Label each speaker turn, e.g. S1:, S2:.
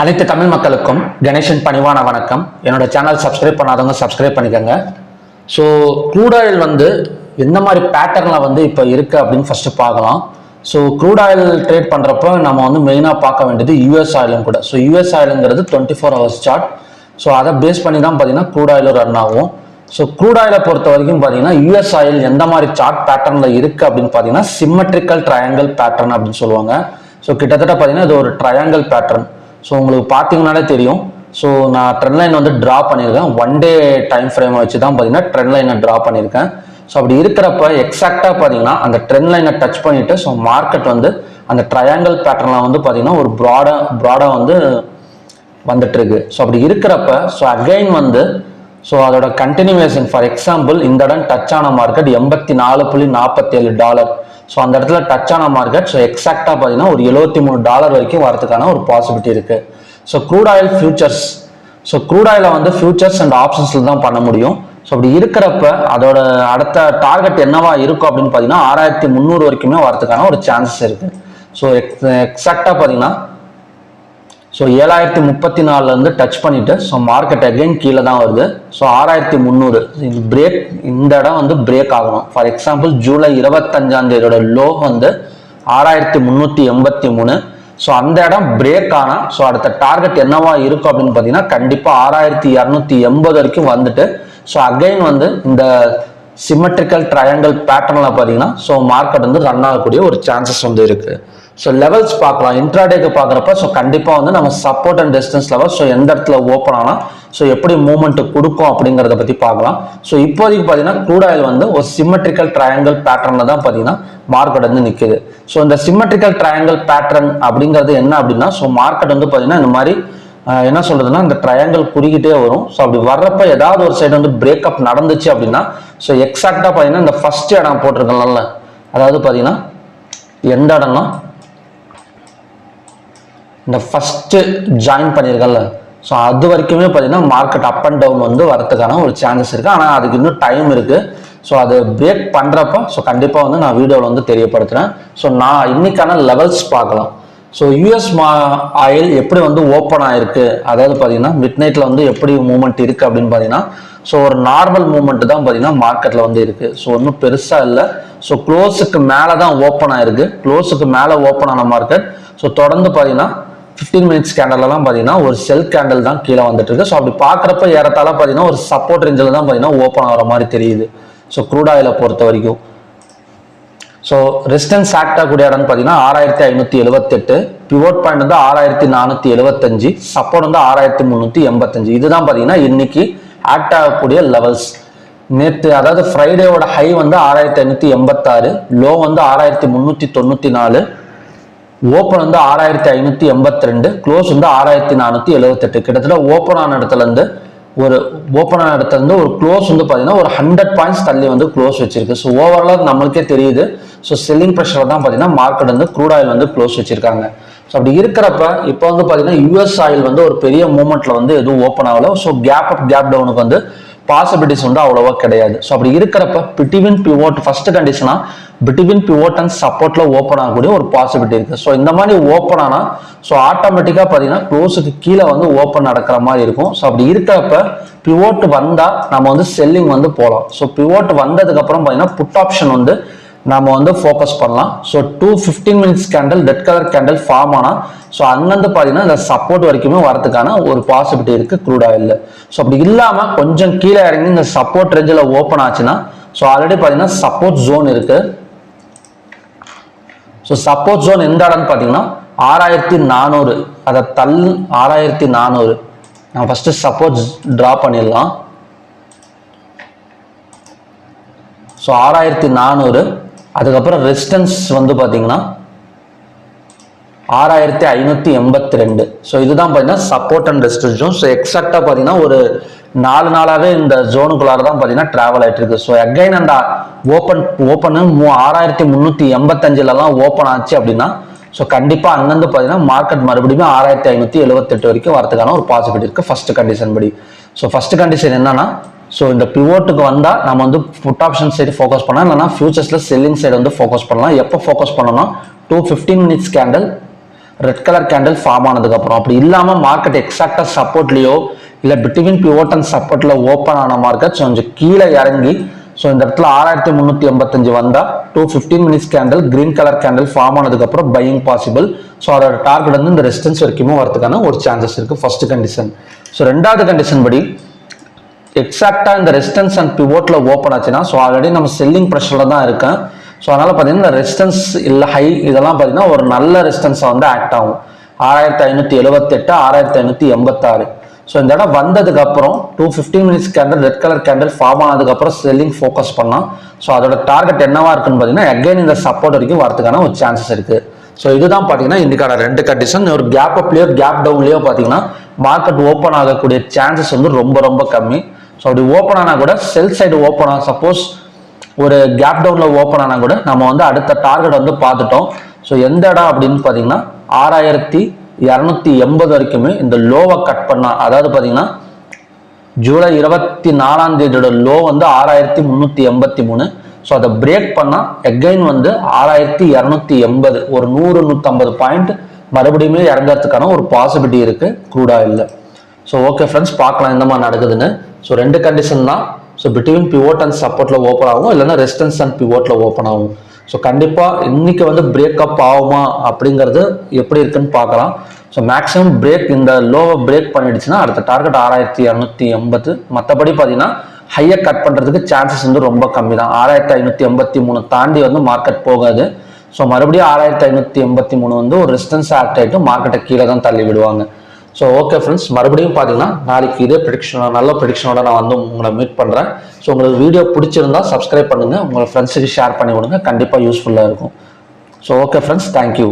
S1: அனைத்து தமிழ் மக்களுக்கும் கணேசன் பணிவான வணக்கம். என்னோட சேனல் சப்ஸ்கிரைப் பண்ணாதவங்க சப்ஸ்கிரைப் பண்ணிக்கோங்க. ஸோ க்ரூட் ஆயில் எந்த மாதிரி பேட்டர்னில் இப்போ இருக்குது அப்படின்னு ஃபஸ்ட்டு பார்க்கலாம். ஸோ க்ரூட் ஆயில் ட்ரேட் பண்ணுறப்போ நம்ம மெயினாக பார்க்க வேண்டியது யூஎஸ் ஆயிலும் கூட. ஸோ யூஎஸ் ஆயிலுங்கிறது 24 hours சார்ட். ஸோ அதை பேஸ் பண்ணி தான் பார்த்தீங்கன்னா க்ரூட் ஆயில் ரன் ஆகும். ஸோ க்ரூட் ஆயிலை பொறுத்த வரைக்கும் பார்த்தீங்கன்னா யூஎஸ் ஆயில் எந்த மாதிரி சார்ட் பேட்டர்னில் இருக்குது அப்படின்னு பார்த்தீங்கன்னா சிம்மெட்ரிக்கல் ட்ரையாங்கிள் பேட்டர்ன் அப்படின்னு சொல்லுவாங்க. ஸோ கிட்டத்தட்ட பார்த்தீங்கன்னா இது ஒரு ட்ரையாங்கிள் பேட்டர்ன். ஸோ உங்களுக்கு பார்த்தீங்கன்னாலே தெரியும். ஸோ நான் ட்ரெண்ட் லைன் ட்ரா பண்ணியிருக்கேன். 1 day டைம் ஃப்ரேமை வச்சு தான் பார்த்தீங்கன்னா ட்ரெண்ட் லைனை ட்ரா பண்ணியிருக்கேன். ஸோ அப்படி இருக்கிறப்ப எக்ஸாக்டாக பார்த்தீங்கன்னா அந்த ட்ரெண்ட் லைனை டச் பண்ணிட்டு ஸோ மார்க்கெட் அந்த ட்ரையாங்கிள் பேட்டர்னில் பார்த்தீங்கன்னா ஒரு ப்ராடாக வந்துட்டு இருக்கு. ஸோ அப்படி இருக்கிறப்ப ஸோ அகைன் ஸோ அதோட கண்டினியூவேஷன் ஃபார் எக்ஸாம்பிள் இந்த இடம் டச் ஆன மார்க்கெட் $84.47. ஸோ அந்த இடத்துல டச் ஆன மார்க்கெட் ஸோ எக்ஸாக்டாக பார்த்தீங்கன்னா ஒரு $73 வரைக்கும் வரதுக்கான ஒரு பாசிபிலிட்டி இருக்குது. So crude oil futures, so crude ஆயிலை ஃபியூச்சர்ஸ் அண்ட் ஆப்ஷன்ஸில் தான் பண்ண முடியும். ஸோ அப்படி இருக்கிறப்ப அதோட அடுத்த டார்கெட் என்னவா இருக்கும் அப்படின்னு பார்த்தீங்கன்னா 6300 வரைக்குமே வரதுக்கான ஒரு சான்சஸ் இருக்குது. ஸோ எக்ஸாக்டாக பார்த்தீங்கன்னா ஸோ 7034 டச் பண்ணிட்டு ஸோ மார்க்கெட் அகைன் கீழே தான் வருது. ஸோ 6300 இது பிரேக், இந்த இடம் பிரேக் ஆகணும். For example July 25 low 6383. So அந்த இடம் பிரேக் ஆனால் ஸோ அடுத்த டார்கெட் என்னவா இருக்கும் அப்படின்னு பார்த்தீங்கன்னா கண்டிப்பாக 6280 வரைக்கும் வந்துட்டு ஸோ அகைன் இந்த சிமெட்ரிக்கல் ட்ரையாங்கிள் பேட்டர்னில் பார்த்தீங்கன்னா ஸோ மார்க்கெட் ரன் ஆகக்கூடிய ஒரு சான்சஸ் இருக்கு. ஸோ லெவல்ஸ் பார்க்கலாம். இன்ட்ராடேக்கு பார்க்குறப்ப ஸோ கண்டிப்பாக நம்ம support and resistance level so எந்த இடத்துல ஓப்பன் ஆனால் ஸோ எப்படி மூவ்மெண்ட் கொடுக்கும் அப்படிங்கிறத பற்றி பார்க்கலாம். ஸோ இப்போதைக்கு பார்த்தீங்கன்னா க்ரூட் ஆயில் ஒரு சிமெட்ரிக்கல் ட்ரையாங்கிள் பேட்டர்னில் தான் பார்த்தீங்கன்னா மார்க்கெட் நிற்குது. ஸோ இந்த சிமெட்ரிக்கல் ட்ரையாங்கிள் பேட்டர்ன் அப்படிங்கிறது என்ன அப்படின்னா ஸோ மார்க்கெட் பார்த்தீங்கன்னா இந்த மாதிரி என்ன சொல்றதுன்னா இந்த ட்ரையாங்கிள் குறுகிட்டே வரும். ஸோ அப்படி வர்றப்ப ஏதாவது ஒரு சைடு பிரேக்கப் நடந்துச்சு அப்படின்னா ஸோ எக்ஸாக்டாக பார்த்தீங்கன்னா இந்த ஃபர்ஸ்ட் இடம் போட்டிருக்கலாம்ல, அதாவது பார்த்தீங்கன்னா எந்த இடம்னா இந்த ஃபர்ஸ்ட் ஜாயின் பண்ணியிருக்கல ஸோ அது வரைக்குமே பார்த்தீங்கன்னா மார்க்கெட் அப் அண்ட் டவுன் வரதுக்கான ஒரு சான்சஸ் இருக்குது. ஆனால் அதுக்கு இன்னும் டைம் இருக்குது. ஸோ அது பிரேக் பண்ணுறப்ப ஸோ கண்டிப்பாக நான் வீடியோவில் தெரியப்படுத்துகிறேன். ஸோ நான் இன்னைக்கான லெவல்ஸ் பார்க்கலாம். ஸோ யூஎஸ் ஆயில் எப்படி ஓப்பன் ஆயிருக்கு, அதாவது பார்த்தீங்கன்னா மிட் நைட்டில் எப்படி மூவ்மெண்ட் இருக்குது அப்படின்னு பார்த்தீங்கன்னா ஸோ ஒரு நார்மல் மூவ்மெண்ட் தான் பார்த்தீங்கன்னா மார்க்கெட்டில் இருக்குது. ஸோ ஒன்றும் பெருசாக இல்லை. ஸோ க்ளோஸுக்கு மேலே தான் ஓப்பன் ஆயிருக்கு. க்ளோஸுக்கு மேலே ஓப்பன் ஆன மார்க்கெட் ஸோ தொடர்ந்து பார்த்தீங்கன்னா 15 minutes கேண்டல்லாம் பார்த்தீங்கன்னா ஒரு செல் கேண்டல் தான் கீழே வந்துட்டு இருக்கு. ஸோ அப்படி பார்க்குறப்ப ஏறத்தால பார்த்தீங்கன்னா ஒரு சப்போர்ட் ரேஞ்சில் தான் பார்த்தீங்கன்னா ஓப்பன் ஆகிற மாதிரி தெரியுது. ஸோ க்ரூட் ஆயிலை பொறுத்த வரைக்கும் ஸோ ரெசிஸ்டன்ஸ் ஆக்ட் ஆகக்கூடிய இடம்னு பார்த்தீங்கன்னா 6578, பிவோட் பாயிண்ட் 6475, சப்போர்ட் 6385. இதுதான் பார்த்தீங்கன்னா இன்னைக்கு ஆக்ட் ஆகக்கூடிய லெவல்ஸ். நேற்று அதாவது ஃப்ரைடேவோட ஹை 6586, லோ 6394, ஓப்பன் 6582, க்ளோஸ் 6478. கிட்டத்தட்ட ஓப்பன் ஆன இடத்துல இருந்து ஒரு க்ளோஸ் பார்த்தீங்கன்னா ஒரு 100 points தள்ளி க்ளோஸ் வச்சிருக்கு. ஸோ ஓவரால் நம்மளுக்கே தெரியுது. ஸோ செல்லிங் ப்ரெஷர் தான் பார்த்தீங்கன்னா மார்க்கெட் க்ரூட் ஆயில் க்ளோஸ் வச்சிருக்காங்க. ஸோ அப்படி இருக்கிறப்ப இப்போ பார்த்தீங்கன்னா யூஎஸ் ஆயில் ஒரு பெரிய மூமெண்ட்ல எதுவும் ஓப்பன் ஆகல. ஸோ கேப் அப் கேப் டவுனுக்கு பாசிபிலிட்டிஸ் அவ்வளோவா கிடையாது. ஸோ அப்படி இருக்கிறப்ப பிட்வீன் பிவோட் ஃபர்ஸ்ட் கண்டிஷனா பிட்வீன் பிவோட் அண்ட் சப்போர்ட்ல ஓப்பன் ஆகக்கூடிய ஒரு பாசிபிலிட்டி இருக்கு. ஸோ இந்த மாதிரி ஓப்பன் ஆனா ஸோ ஆட்டோமேட்டிக்கா பார்த்தீங்கன்னா க்ளோஸுக்கு கீழே ஓப்பன் நடக்கிற மாதிரி இருக்கும். ஸோ அப்படி இருக்கிறப்ப பிவோட் வந்தா நம்ம செல்லிங் போகலாம். ஸோ பிவோட் வந்ததுக்கு அப்புறம் பார்த்தீங்கன்னா புட் ஆப்ஷன் நம்ம ஃபோக்கஸ் பண்ணலாம். So 15 minutes candle red colour candle form ஆனா ஸோ அங்கிருந்து பார்த்தீங்கன்னா இந்த சப்போர்ட் வரைக்குமே வரதுக்கான ஒரு பாசிபிலிட்டி இருக்கு க்ரூட் ஆயில்ல. ஸோ அப்படி இல்லாம கொஞ்சம் கீழே இறங்கி இந்த சப்போர்ட் ரேஞ்சில் ஓப்பன் ஆச்சுன்னா ஸோ ஆல்ரெடி பார்த்தீங்கன்னா சப்போர்ட் ஜோன் இருக்கு. ஸோ சப்போர்ட் ஜோன் எந்த இடம்னு பார்த்தீங்கன்னா 6400, அதை 6400 நம்ம ஃபர்ஸ்ட் சப்போர்ட் டிரா பண்ணிடலாம். ஸோ 6400, அதுக்கப்புறம் ரெசிஸ்டன்ஸ் பார்த்தீங்கன்னா 6582. ஸோ இதுதான் பார்த்தீங்கன்னா support and resistance zone. So எக்ஸாக்டாக பார்த்தீங்கன்னா ஒரு 4 நாளாவே இந்த ஜோனுக்குள்ளார தான் பார்த்தீங்கன்னா டிராவல் ஆகிட்டு இருக்கு. ஸோ அகைன் அந்த ஓப்பன் 6385 ஓப்பன் ஆச்சு அப்படின்னா ஸோ கண்டிப்பாக அங்கிருந்து பார்த்தீங்கன்னா மார்க்கெட் மறுபடியும் 6578 வரைக்கும் வரதுக்கான ஒரு பாசிபிலிட்டி இருக்கு ஃபர்ஸ்ட் கண்டிஷன் படி. ஸோ ஃபர்ஸ்ட் கண்டிஷன் என்னன்னா ஸோ இந்த பிவோட்டுக்கு வந்தால் நம்ம புட் ஆப்ஷன் சைடு ஃபோக்கஸ் பண்ணலாம், இல்லைனா ஃபியூச்சர்ஸில் செல்லிங் சைடு ஃபோக்கஸ் பண்ணலாம். எப்போ ஃபோக்கஸ் பண்ணணும் 15 minutes candle red colour candle form ஆனதுக்கப்புறம். அப்படி இல்லாமல் மார்க்கெட் எக்ஸாக்டாக சப்போர்ட்லேயோ இல்லை பிட்வீன் பிவோட் அண்ட் சப்போர்ட்டில் ஓப்பன் ஆன மார்க்கெட் கொஞ்சம் கீழே இறங்கி ஸோ இந்த இடத்துல 6385 வந்தால் 215 minutes candle green colour candle form ஆனதுக்கப்புறம் பையிங் பாசிபிள். ஸோ அதோட டார்கெட் வந்து இந்த ரெசிஸ்டன்ஸ் வரைக்குமே வரதுக்கான ஒரு சான்சஸ் இருக்குது ஃபர்ஸ்ட் கண்டிஷன். ஸோ ரெண்டாவது கண்டிஷன் படி எக்ஸாக்டாக இந்த ரெசிஸ்டன்ஸ் அண்ட் பிவோட்டில் ஓப்பன் ஆச்சுன்னா ஸோ ஆல்ரெடி நம்ம செல்லிங் ப்ரெஷரில் தான் இருக்கேன். ஸோ அதனால் பார்த்தீங்கன்னா இந்த ரெசிஸ்டன்ஸ் இல்லை ஹை இதெல்லாம் பார்த்தீங்கன்னா ஒரு நல்ல ரெசிஸ்டன்ஸாக வந்து ஆக்ட் ஆகும். 6578 6586. ஸோ இந்த இடம் வந்ததுக்கு அப்புறம் 215 minutes candle red colour candle form ஆனதுக்கப்புறம் செல்லிங் ஃபோக்கஸ் பண்ணால் ஸோ அதோட டார்கெட் என்னவா இருக்குன்னு பார்த்தீங்கன்னா அகைன் இந்த சப்போர்ட் வரைக்கும் வரதுக்கான ஒரு சான்சஸ் இருக்குது. ஸோ இதுதான் பார்த்தீங்கன்னா இன்னைக்கான ரெண்டு கண்டிஷன். ஒரு கேப் அப்லேயோ கேப் டவுன்லேயோ பார்த்தீங்கன்னா மார்க்கெட் ஓப்பன் ஆகக்கூடிய சான்சஸ் வந்து ரொம்ப ரொம்ப கம்மி. ஸோ அப்படி ஓப்பன் ஆனால் கூட செல் சைடு ஓப்பன் ஆகும். சப்போஸ் ஒரு கேப் டவுனில் ஓப்பன் ஆனால் கூட நம்ம வந்து அடுத்த டார்கெட் வந்து பார்த்துட்டோம். ஸோ எந்த இடம் அப்படின்னு பார்த்தீங்கன்னா 6280 வரைக்குமே இந்த லோவை கட் பண்ணா, அதாவது பார்த்தீங்கன்னா ஜூலை 24 லோ வந்து 6383. ஸோ அதை பிரேக் பண்ணால் எகைன் வந்து 6280 ஒரு 100-150 பாயிண்ட் மறுபடியுமே இறங்கிறதுக்கான ஒரு பாசிபிலிட்டி இருக்குது க்ரூட் ஆயிலில். ஸோ ஓகே ஃப்ரெண்ட்ஸ், பார்க்கலாம் இந்த மாதிரி நடக்குதுன்னு. ஸோ ரெண்டு கண்டிஷன் தான். ஸோ பிட்வீன் பிவோட் அண்ட் சப்போர்ட்டில் ஓப்பன் ஆகும், இல்லைன்னா ரெசிஸ்டன்ஸ் அண்ட் பிவோட்டில் ஓப்பன் ஆகும். ஸோ கண்டிப்பாக இன்னைக்கு வந்து பிரேக்கப் ஆகுமா அப்படிங்கிறது எப்படி இருக்குன்னு பார்க்கலாம். ஸோ மேக்ஸிமம் பிரேக் இந்த லோவை பிரேக் பண்ணிடுச்சுன்னா அடுத்த டார்கெட் 6280. மற்றபடி பார்த்தீங்கன்னா ஹையை கட் பண்ணுறதுக்கு சான்சஸ் வந்து ரொம்ப கம்மி தான். 6583 தாண்டி வந்து மார்க்கெட் போகாது. ஸோ மறுபடியும் 6583 வந்து ஒரு ரெசிஸ்டன்ஸ் ஆக்ட் ஆகிட்டு மார்க்கெட்டை கீழே தான் தள்ளி விடுவாங்க. ஸோ ஓகே ஃப்ரெண்ட்ஸ், மறுபடியும் பார்த்தீங்கன்னா நாளைக்கு இதே ப்ரெடிக்ஷனோட நல்ல ப்ரெடிக்ஷனோட நான் வந்து உங்களை மீட் பண்ணுறேன். ஸோ உங்களுக்கு வீடியோ பிடிச்சிருந்தா சப்ஸ்கிரைப் பண்ணுங்கள், உங்கள் ஃப்ரெண்ட்ஸுக்கு ஷேர் பண்ணி விடுங்க, கண்டிப்பாக யூஸ்ஃபுல்லாக இருக்கும். So okay friends, thank you.